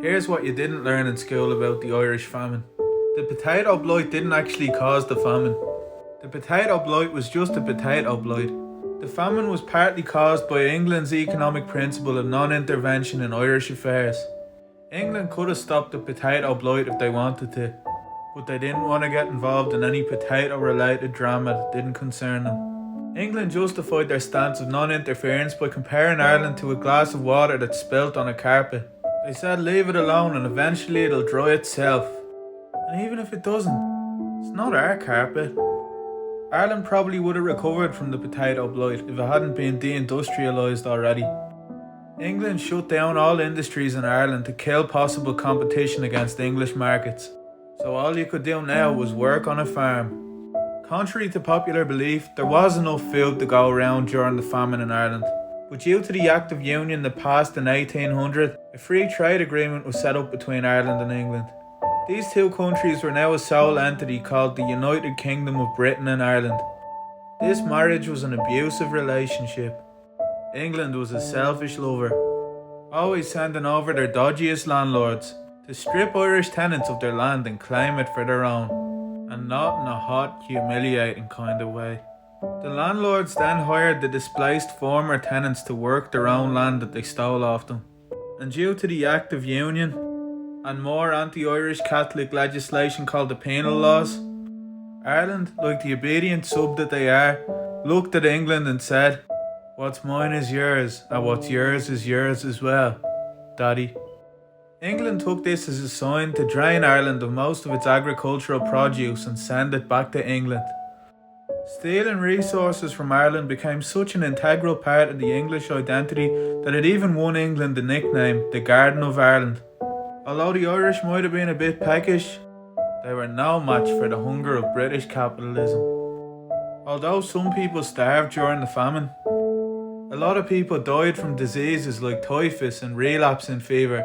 Here's what you didn't learn in school about the Irish famine. The potato blight didn't actually cause the famine. The potato blight was just a potato blight. The famine was partly caused by England's economic principle of non-intervention in Irish affairs. England could have stopped the potato blight if they wanted to, but they didn't want to get involved in any potato-related drama that didn't concern them. England justified their stance of non-interference by comparing Ireland to a glass of water that's spilt on a carpet. They said leave it alone and eventually it'll dry itself. And even if it doesn't, it's not our carpet. Ireland probably would have recovered from the potato blight if it hadn't been deindustrialised already. England shut down all industries in Ireland to kill possible competition against English markets. So all you could do now was work on a farm. Contrary to popular belief, there was enough food to go around during the famine in Ireland. But due to the Act of Union that passed in 1800, a free trade agreement was set up between Ireland and England. These two countries were now a sole entity called the United Kingdom of Britain and Ireland. This marriage was an abusive relationship. England was a selfish lover, always sending over their dodgiest landlords to strip Irish tenants of their land and claim it for their own, and not in a hot, humiliating kind of way. The landlords then hired the displaced former tenants to work their own land that they stole off them. And due to the Act of Union, and more anti-Irish Catholic legislation called the Penal Laws, Ireland, like the obedient sub that they are, looked at England and said, "What's mine is yours, and what's yours is yours as well, Daddy." England took this as a sign to drain Ireland of most of its agricultural produce and send it back to England. Stealing resources from Ireland became such an integral part of the English identity that it even won England the nickname the Garden of Ireland. Although the Irish might have been a bit peckish, they were no match for the hunger of British capitalism. Although some people starved during the famine, a lot of people died from diseases like typhus and relapsing fever.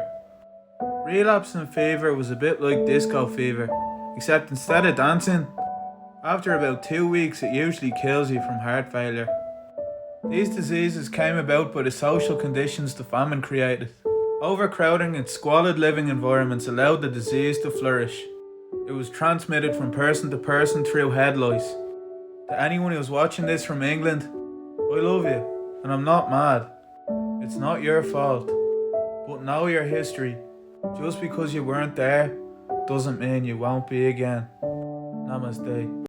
Relapsing fever was a bit like disco fever, except instead of dancing, after about 2 weeks it usually kills you from heart failure. These diseases came about by the social conditions the famine created. Overcrowding and squalid living environments allowed the disease to flourish. It was transmitted from person to person through head lice. To anyone who's watching this from England, I love you, and I'm not mad. It's not your fault. But know your history. Just because you weren't there, doesn't mean you won't be again. Namaste.